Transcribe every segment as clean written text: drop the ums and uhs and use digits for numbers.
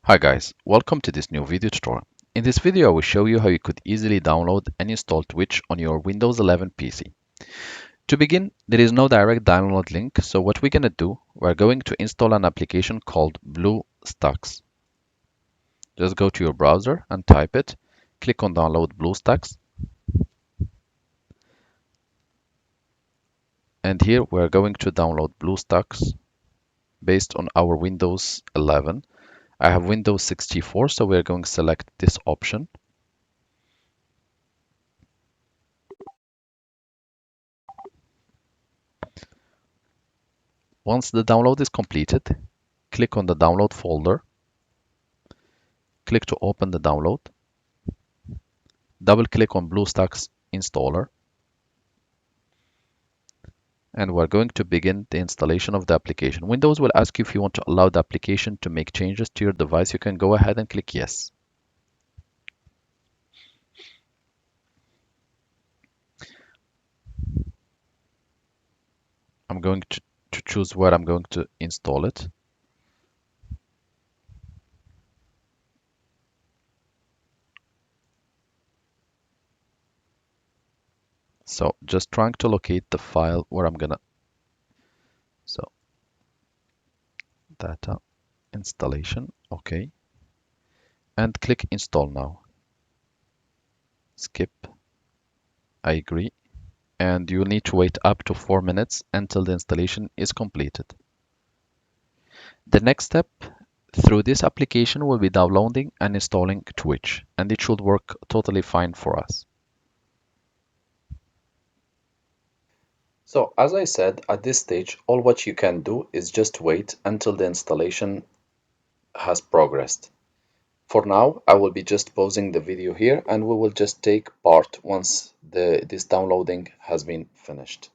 Hi guys, welcome to this new video tutorial. In this video I will show you how you could easily download and install Twitch on your Windows 11 PC. To begin, there is no direct download link, so what we're going to do, we're going to install an application called BlueStacks. Just go to your browser and type it, click on download BlueStacks, and here we're going to download BlueStacks based on our Windows 11. I have Windows 64, so we're going to select this option. Once the download is completed, click on the download folder, click to open the download, double click on BlueStacks installer, and we're going to begin the installation of the application. Windows will ask you if you want to allow the application to make changes to your device. You can go ahead and click yes. I'm going to choose where I'm going to install it. So just trying to locate the file where I'm gonna, so data installation, okay, and click install now. Skip, I agree, and you need to wait up to 4 minutes until the installation is completed. The next step through this application will be downloading and installing Twitch, and it should work totally fine for us. So as I said, at this stage, all what you can do is just wait until the installation has progressed. For now, I will be just pausing the video here and we will just take part once this downloading has been finished.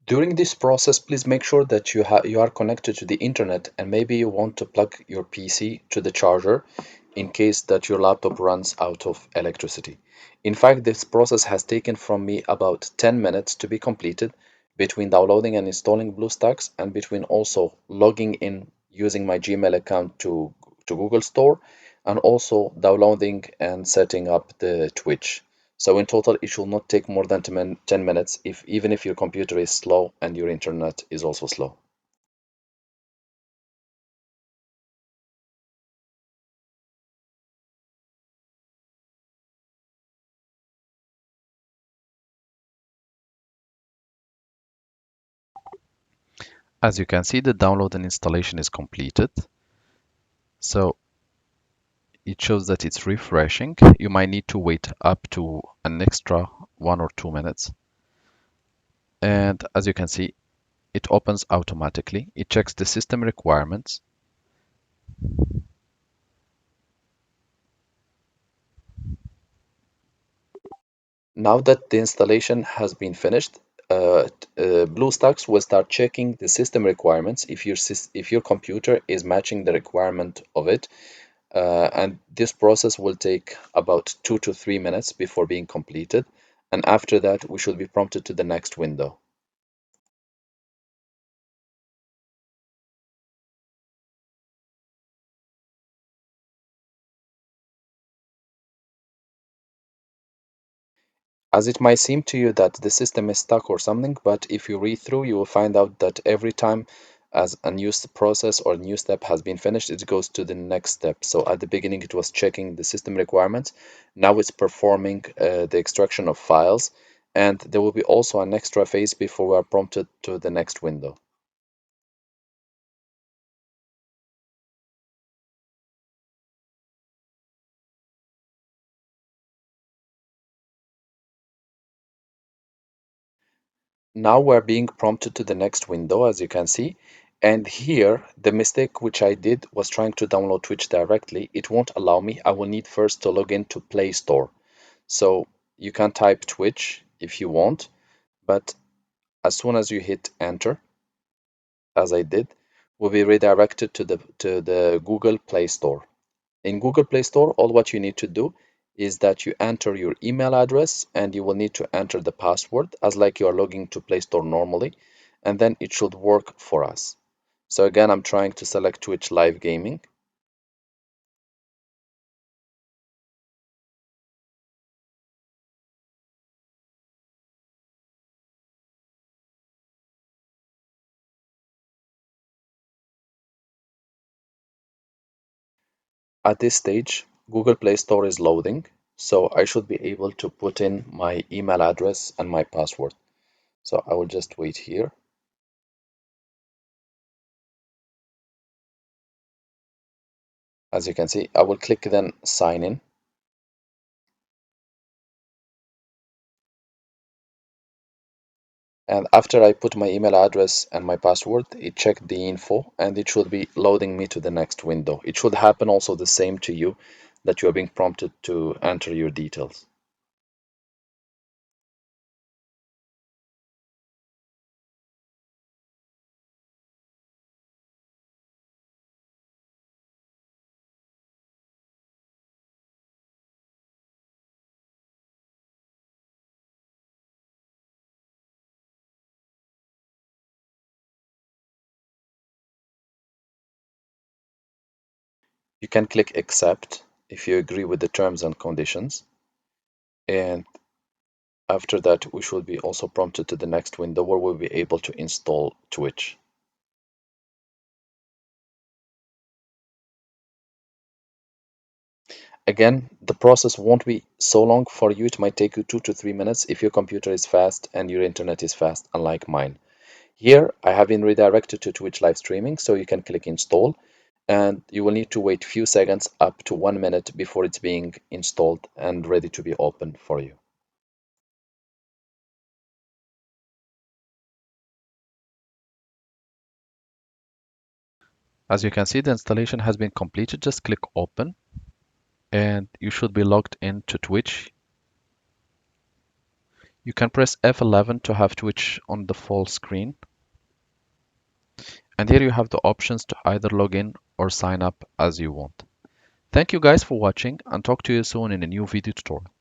During this process, please make sure that you are connected to the internet, and maybe you want to plug your PC to the charger in case that your laptop runs out of electricity. In fact, this process has taken from me about 10 minutes to be completed between downloading and installing BlueStacks and between also logging in using my Gmail account to Google Store and also downloading and setting up the Twitch. So in total, it should not take more than 10 minutes, even if your computer is slow and your internet is also slow. As you can see, the download and installation is completed. So it shows that it's refreshing. You might need to wait up to an extra 1 or 2 minutes. And as you can see, it opens automatically. It checks the system requirements. Now that the installation has been finished, BlueStacks will start checking the system requirements if your computer is matching the requirement of it, and this process will take about 2 to 3 minutes before being completed, and after that we should be prompted to the next window. As it might seem to you that the system is stuck or something, but if you read through, you will find out that every time as a new process or a new step has been finished, it goes to the next step. So at the beginning, it was checking the system requirements. Now it's performing the extraction of files, and there will be also an extra phase before we are prompted to the next window. Now we're being prompted to the next window, as you can see. And here, the mistake which I did was trying to download Twitch directly. It won't allow me. I will need first to log into Play Store. So you can type Twitch if you want, but as soon as you hit enter, as I did, will be redirected to the Google Play Store. In Google Play Store, all what you need to do is that you enter your email address and you will need to enter the password as like you are logging to Play Store normally, and then it should work for us. So again, I'm trying to select Twitch Live Gaming. At this stage, Google Play Store is loading, so I should be able to put in my email address and my password. So I will just wait here. As you can see, I will click then sign in. And after I put my email address and my password, it checked the info and it should be loading me to the next window. It should happen also the same to you, that you are being prompted to enter your details. You can click accept if you agree with the terms and conditions. And after that, we should be also prompted to the next window where we'll be able to install Twitch. Again, the process won't be so long for you. It might take you 2 to 3 minutes if your computer is fast and your internet is fast, unlike mine. Here, I have been redirected to Twitch live streaming, so you can click install, and you will need to wait few seconds up to 1 minute before it's being installed and ready to be opened for you. As you can see, the installation has been completed. Just click open and you should be logged into Twitch. You can press F11 to have Twitch on the full screen. And here you have the options to either log in or sign up as you want. Thank you guys for watching and talk to you soon in a new video tutorial.